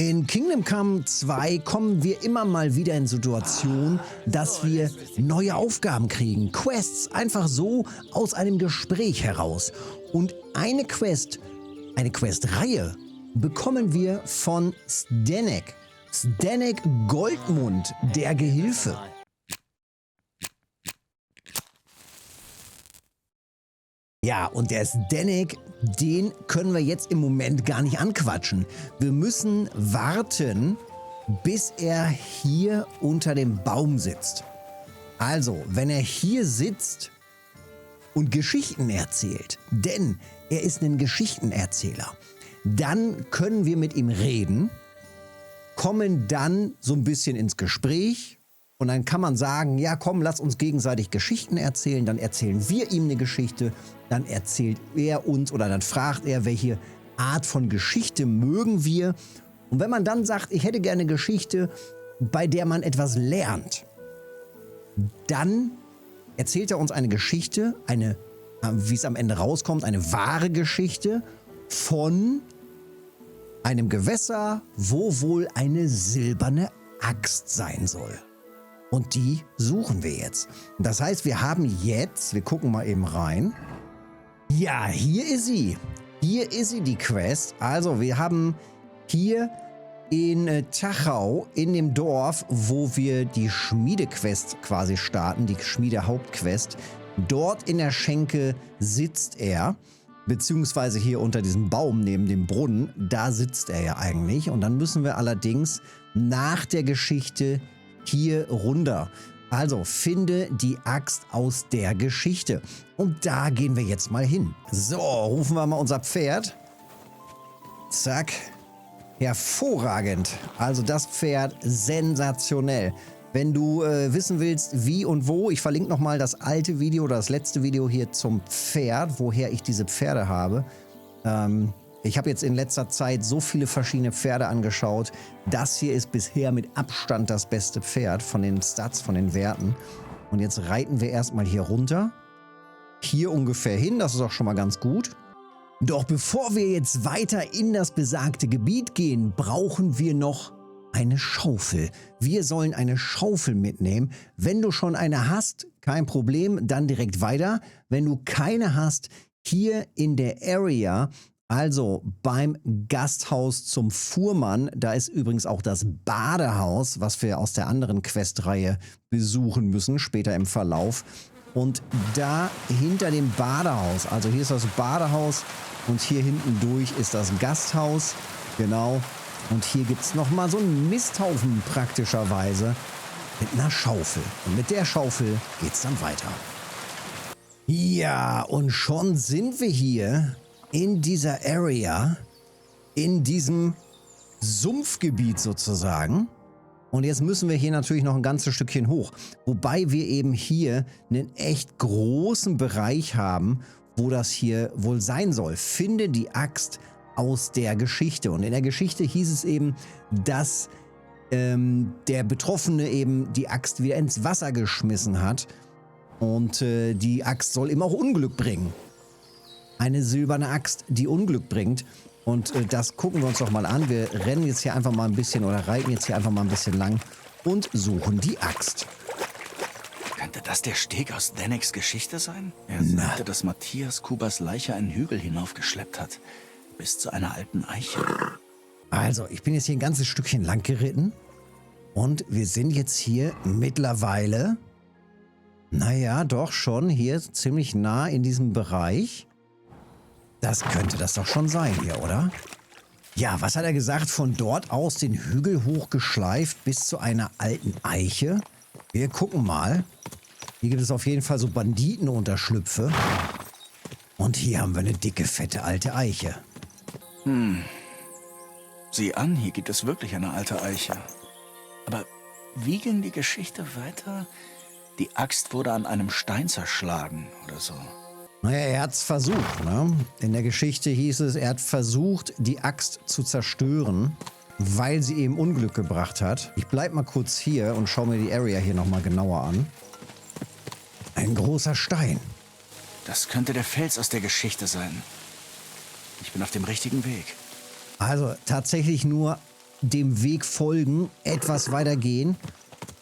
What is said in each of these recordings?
In Kingdom Come 2 kommen wir immer mal wieder in Situationen, dass wir neue Aufgaben kriegen. Quests einfach so aus einem Gespräch heraus. Und eine Questreihe bekommen wir von Zdenek. Zdenek Goldmund, der Gehilfe. Ja, und der Zdenek, den können wir jetzt im Moment gar nicht anquatschen. Wir müssen warten, bis er hier unter dem Baum sitzt. Also, wenn er hier sitzt und Geschichten erzählt, denn er ist ein Geschichtenerzähler, dann können wir mit ihm reden, kommen dann so ein bisschen ins Gespräch. Und dann kann man sagen, ja komm, lass uns gegenseitig Geschichten erzählen. Dann erzählen wir ihm eine Geschichte, dann erzählt er uns oder dann fragt er, welche Art von Geschichte mögen wir. Und wenn man dann sagt, ich hätte gerne eine Geschichte, bei der man etwas lernt, dann erzählt er uns eine Geschichte, wie es am Ende rauskommt, eine wahre Geschichte von einem Gewässer, wo wohl eine silberne Axt sein soll. Und die suchen wir jetzt. Das heißt, wir haben jetzt, wir gucken mal eben rein. Ja, hier ist sie. Hier ist sie, die Quest. Also, wir haben hier in Tachau, in dem Dorf, wo wir die Schmiedequest quasi starten, die Schmiedehauptquest. Dort in der Schenke sitzt er, beziehungsweise hier unter diesem Baum neben dem Brunnen. Da sitzt er ja eigentlich. Und dann müssen wir allerdings nach der Geschichte hier runter. Also finde die Axt aus der Geschichte. Und da gehen wir jetzt mal hin. So, rufen wir mal unser Pferd. Zack. Hervorragend. Also das Pferd sensationell. Wenn du wissen willst, wie und wo, ich verlinke nochmal das alte Video oder das letzte Video hier zum Pferd, woher ich diese Pferde habe. Ich habe jetzt in letzter Zeit so viele verschiedene Pferde angeschaut. Das hier ist bisher mit Abstand das beste Pferd von den Stats, von den Werten. Und jetzt reiten wir erstmal hier runter. Hier ungefähr hin, das ist auch schon mal ganz gut. Doch bevor wir jetzt weiter in das besagte Gebiet gehen, brauchen wir noch eine Schaufel. Wir sollen eine Schaufel mitnehmen. Wenn du schon eine hast, kein Problem, dann direkt weiter. Wenn du keine hast, hier in der Area, also beim Gasthaus zum Fuhrmann, da ist übrigens auch das Badehaus, was wir aus der anderen Questreihe besuchen müssen, später im Verlauf. Und da hinter dem Badehaus, also hier ist das Badehaus und hier hinten durch ist das Gasthaus, genau. Und hier gibt es nochmal so einen Misthaufen praktischerweise mit einer Schaufel. Und mit der Schaufel geht es dann weiter. Ja, und schon sind wir hier in dieser Area, in diesem Sumpfgebiet sozusagen. Und jetzt müssen wir hier natürlich noch ein ganzes Stückchen hoch. Wobei wir eben hier einen echt großen Bereich haben, wo das hier wohl sein soll. Finde die Axt aus der Geschichte. Und in der Geschichte hieß es eben, dass der Betroffene eben die Axt wieder ins Wasser geschmissen hat. Und die Axt soll ihm auch Unglück bringen. Eine silberne Axt, die Unglück bringt. Und das gucken wir uns doch mal an. Wir rennen jetzt hier einfach mal ein bisschen oder reiten jetzt hier einfach mal ein bisschen lang und suchen die Axt. Könnte das der Steg aus Zdeniks Geschichte sein? Er sagte, dass Matthias Kubas Leiche einen Hügel hinaufgeschleppt hat. Bis zu einer alten Eiche. Also, ich bin jetzt hier ein ganzes Stückchen lang geritten. Und wir sind jetzt hier mittlerweile, naja, doch schon hier ziemlich nah in diesem Bereich. Das könnte das doch schon sein hier, oder? Ja, was hat er gesagt? Von dort aus den Hügel hochgeschleift bis zu einer alten Eiche. Wir gucken mal. Hier gibt es auf jeden Fall so Banditenunterschlüpfe. Und hier haben wir eine dicke, fette alte Eiche. Sieh an, hier gibt es wirklich eine alte Eiche. Aber wie ging die Geschichte weiter? Die Axt wurde an einem Stein zerschlagen oder so. Naja, er hat es versucht, ne? In der Geschichte hieß es, er hat versucht, die Axt zu zerstören, weil sie ihm Unglück gebracht hat. Ich bleib mal kurz hier und schaue mir die Area hier nochmal genauer an. Ein großer Stein. Das könnte der Fels aus der Geschichte sein. Ich bin auf dem richtigen Weg. Also tatsächlich nur dem Weg folgen, etwas weiter gehen.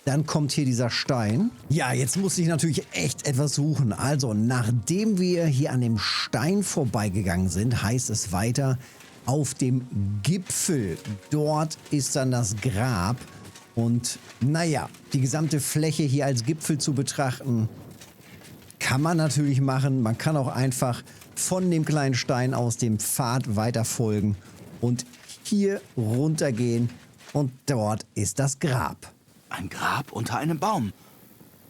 Dann kommt hier dieser Stein. Ja, jetzt muss ich natürlich echt etwas suchen. Also, nachdem wir hier an dem Stein vorbeigegangen sind, heißt es weiter auf dem Gipfel. Dort ist dann das Grab. Und naja, die gesamte Fläche hier als Gipfel zu betrachten, kann man natürlich machen. Man kann auch einfach von dem kleinen Stein aus dem Pfad weiter folgen und hier runtergehen. Und dort ist das Grab. Ein Grab unter einem Baum.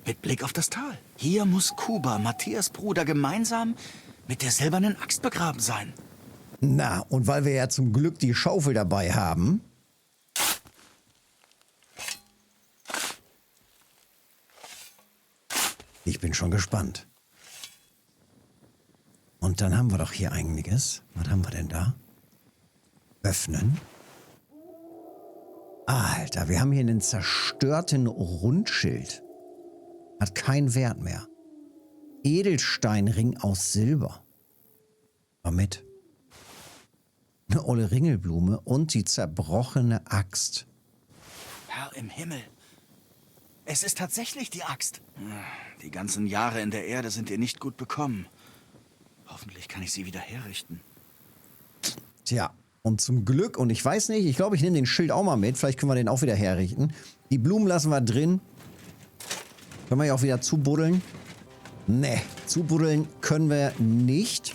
Mit Blick auf das Tal. Hier muss Kuba, Matthias Bruder, gemeinsam mit der silbernen Axt begraben sein. Na, und weil wir ja zum Glück die Schaufel dabei haben. Ich bin schon gespannt. Und dann haben wir doch hier einiges. Was haben wir denn da? Öffnen. Alter, wir haben hier einen zerstörten Rundschild. Hat keinen Wert mehr. Edelsteinring aus Silber. War mit. Eine olle Ringelblume und die zerbrochene Axt. Herr im Himmel. Es ist tatsächlich die Axt. Die ganzen Jahre in der Erde sind ihr nicht gut bekommen. Hoffentlich kann ich sie wieder herrichten. Tja, und zum Glück, und ich weiß nicht, ich glaube, ich nehme den Schild auch mal mit. Vielleicht können wir den auch wieder herrichten. Die Blumen lassen wir drin. Können wir ja auch wieder zubuddeln. Ne, zubuddeln können wir nicht.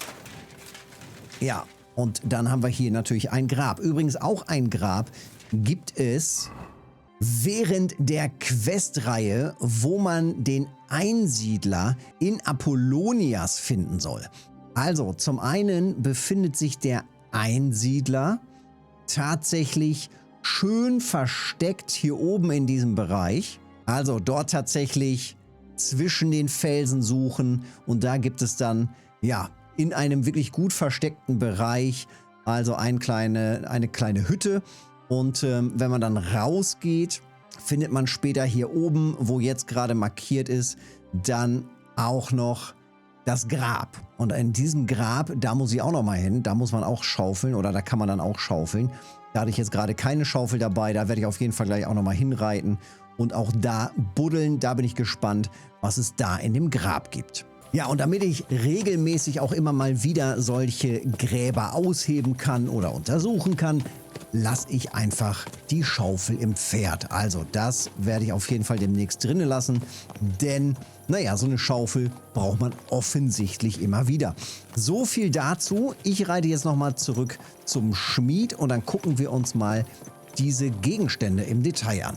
Ja, und dann haben wir hier natürlich ein Grab. Übrigens auch ein Grab gibt es während der Questreihe, wo man den Einsiedler in Apollonias finden soll. Also, zum einen befindet sich der Einsiedler tatsächlich schön versteckt hier oben in diesem Bereich. Also dort tatsächlich zwischen den Felsen suchen und da gibt es dann, ja, in einem wirklich gut versteckten Bereich, also eine kleine Hütte. Und wenn man dann rausgeht, findet man später hier oben, wo jetzt gerade markiert ist, dann auch noch das Grab. Und in diesem Grab, da muss ich auch noch mal hin, da muss man auch schaufeln oder da kann man dann auch schaufeln. Da hatte ich jetzt gerade keine Schaufel dabei, da werde ich auf jeden Fall gleich auch noch mal hinreiten und auch da buddeln. Da bin ich gespannt, was es da in dem Grab gibt. Ja, und damit ich regelmäßig auch immer mal wieder solche Gräber ausheben kann oder untersuchen kann, lasse ich einfach die Schaufel im Pferd. Also das werde ich auf jeden Fall demnächst drinnen lassen, denn naja, so eine Schaufel braucht man offensichtlich immer wieder. So viel dazu. Ich reite jetzt nochmal zurück zum Schmied und dann gucken wir uns mal diese Gegenstände im Detail an.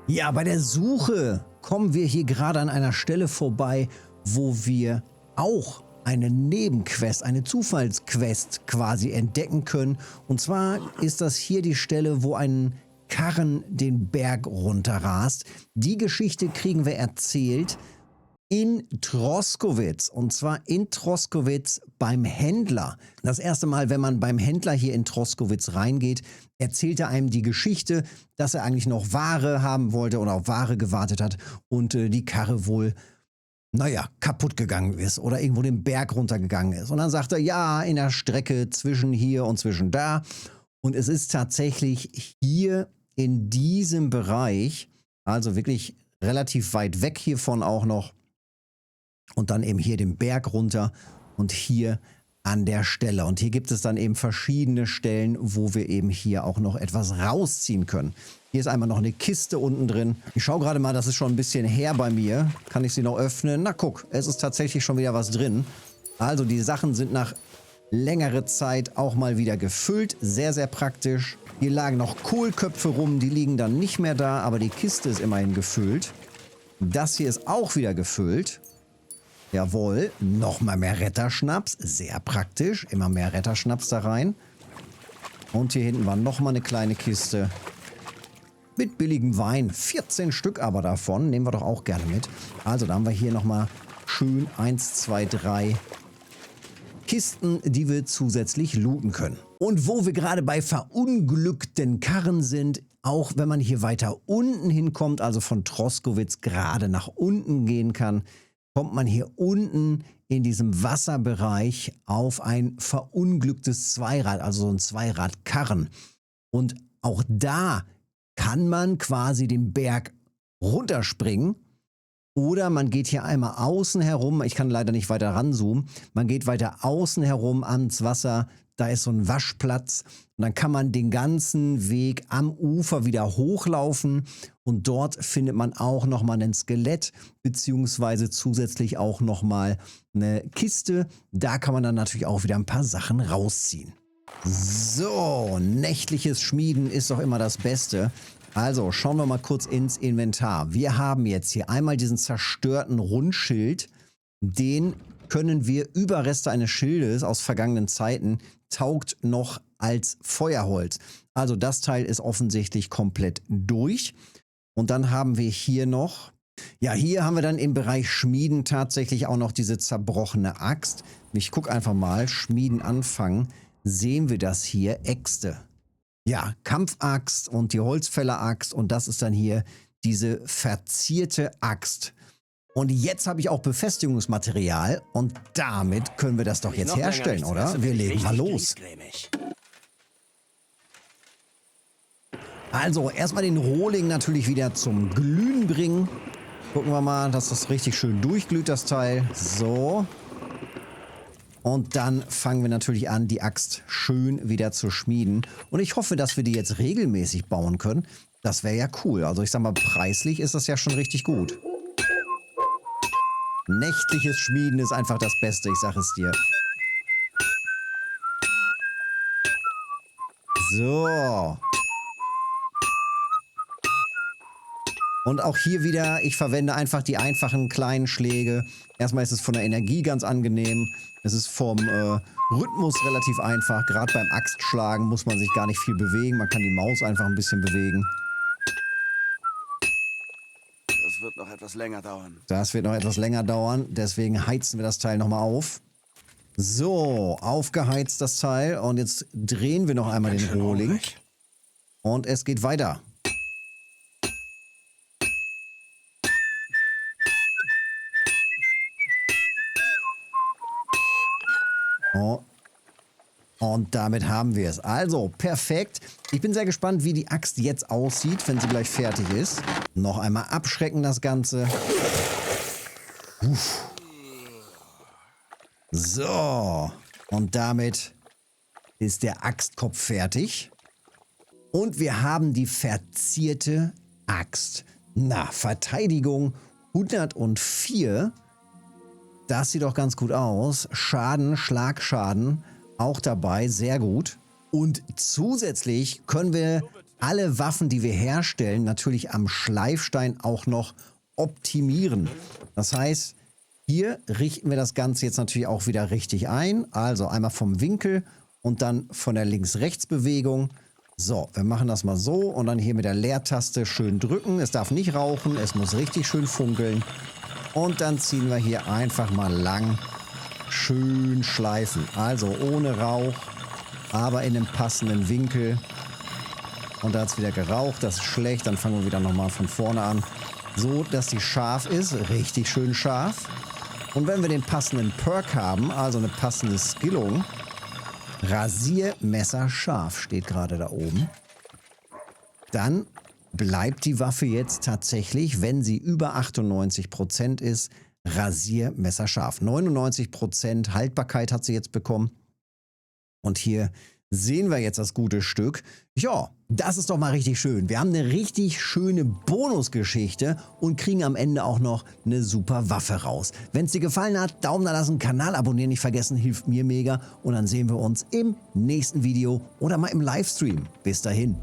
Ja, bei der Suche kommen wir hier gerade an einer Stelle vorbei, wo wir auch eine Nebenquest, eine Zufallsquest quasi entdecken können. Und zwar ist das hier die Stelle, wo ein Karren den Berg runterrast. Die Geschichte kriegen wir erzählt in Troskowitz, und zwar in Troskowitz beim Händler. Das erste Mal, wenn man beim Händler hier in Troskowitz reingeht, erzählt er einem die Geschichte, dass er eigentlich noch Ware haben wollte oder auf Ware gewartet hat und die Karre wohl, naja, kaputt gegangen ist oder irgendwo den Berg runtergegangen ist. Und dann sagt er, ja, in der Strecke zwischen hier und zwischen da. Und es ist tatsächlich hier in diesem Bereich, also wirklich relativ weit weg hiervon auch noch, und dann eben hier den Berg runter und hier an der Stelle. Und hier gibt es dann eben verschiedene Stellen, wo wir eben hier auch noch etwas rausziehen können. Hier ist einmal noch eine Kiste unten drin. Ich schaue gerade mal, das ist schon ein bisschen her bei mir. Kann ich sie noch öffnen? Na guck, es ist tatsächlich schon wieder was drin. Also die Sachen sind nach längerer Zeit auch mal wieder gefüllt. Sehr, sehr praktisch. Hier lagen noch Kohlköpfe rum, die liegen dann nicht mehr da, aber die Kiste ist immerhin gefüllt. Das hier ist auch wieder gefüllt. Jawohl, nochmal mehr Retterschnaps, sehr praktisch, immer mehr Retterschnaps da rein. Und hier hinten war nochmal eine kleine Kiste mit billigem Wein, 14 Stück aber davon, nehmen wir doch auch gerne mit. Also da haben wir hier nochmal schön 1, 2, 3 Kisten, die wir zusätzlich looten können. Und wo wir gerade bei verunglückten Karren sind, auch wenn man hier weiter unten hinkommt, also von Troskowitz gerade nach unten gehen kann, kommt man hier unten in diesem Wasserbereich auf ein verunglücktes Zweirad, also so ein Zweiradkarren. Und Auch da kann man quasi den Berg runterspringen. Oder man geht hier einmal außen herum, ich kann leider nicht weiter ranzoomen, man geht weiter außen herum ans Wasser, da ist so ein Waschplatz und dann kann man den ganzen Weg am Ufer wieder hochlaufen und dort findet man auch nochmal ein Skelett, beziehungsweise zusätzlich auch nochmal eine Kiste, da kann man dann natürlich auch wieder ein paar Sachen rausziehen. So, nächtliches Schmieden ist doch immer das Beste. Also, schauen wir mal kurz ins Inventar. Wir haben jetzt hier einmal diesen zerstörten Rundschild. Den können wir, Überreste eines Schildes aus vergangenen Zeiten, taugt noch als Feuerholz. Also das Teil ist offensichtlich komplett durch. Und dann haben wir hier noch, ja, hier haben wir dann im Bereich Schmieden tatsächlich auch noch diese zerbrochene Axt. Ich gucke einfach mal, Schmieden anfangen, sehen wir das hier, Äxte. Ja, Kampfaxt und die Holzfälleraxt und das ist dann hier diese verzierte Axt. Und jetzt habe ich auch Befestigungsmaterial und damit können wir das doch jetzt herstellen, oder? Wir legen mal los. Also erstmal den Rohling natürlich wieder zum Glühen bringen. Gucken wir mal, dass das richtig schön durchglüht, das Teil. So. Und dann fangen wir natürlich an, die Axt schön wieder zu schmieden. Und ich hoffe, dass wir die jetzt regelmäßig bauen können. Das wäre ja cool. Also ich sag mal, preislich ist das ja schon richtig gut. Nächtliches Schmieden ist einfach das Beste, ich sage es dir. So. Und auch hier wieder, ich verwende einfach die einfachen kleinen Schläge. Erstmal ist es von der Energie ganz angenehm. Es ist vom Rhythmus relativ einfach. Gerade beim Axtschlagen muss man sich gar nicht viel bewegen. Man kann die Maus einfach ein bisschen bewegen. Das wird noch etwas länger dauern. Das wird noch etwas länger dauern. Deswegen heizen wir das Teil nochmal auf. So, aufgeheizt das Teil. Und jetzt drehen wir noch einmal den Rohling. Und es geht weiter. Oh. Und damit haben wir es. Also, perfekt. Ich bin sehr gespannt, wie die Axt jetzt aussieht, wenn sie gleich fertig ist. Noch einmal abschrecken das Ganze. Uff. So. Und damit ist der Axtkopf fertig. Und wir haben die verzierte Axt. Na, Verteidigung 104. Das sieht doch ganz gut aus. Schaden, Schlagschaden auch dabei, sehr gut. Und zusätzlich können wir alle Waffen, die wir herstellen, natürlich am Schleifstein auch noch optimieren. Das heißt, hier richten wir das Ganze jetzt natürlich auch wieder richtig ein. Also einmal vom Winkel und dann von der Links-Rechts-Bewegung. So, wir machen das mal so und dann hier mit der Leertaste schön drücken. Es darf nicht rauchen, es muss richtig schön funkeln. Und dann ziehen wir hier einfach mal lang schön schleifen. Also ohne Rauch, aber in einem passenden Winkel. Und da hat es wieder geraucht, das ist schlecht. Dann fangen wir wieder nochmal von vorne an. So, dass die scharf ist, richtig schön scharf. Und wenn wir den passenden Perk haben, also eine passende Skillung, Rasiermesser scharf steht gerade da oben, dann bleibt die Waffe jetzt tatsächlich, wenn sie über 98% ist, rasiermesserscharf. 99% Haltbarkeit hat sie jetzt bekommen. Und hier sehen wir jetzt das gute Stück. Ja, das ist doch mal richtig schön. Wir haben eine richtig schöne Bonusgeschichte und kriegen am Ende auch noch eine super Waffe raus. Wenn es dir gefallen hat, Daumen da lassen, Kanal abonnieren nicht vergessen, hilft mir mega. Und dann sehen wir uns im nächsten Video oder mal im Livestream. Bis dahin.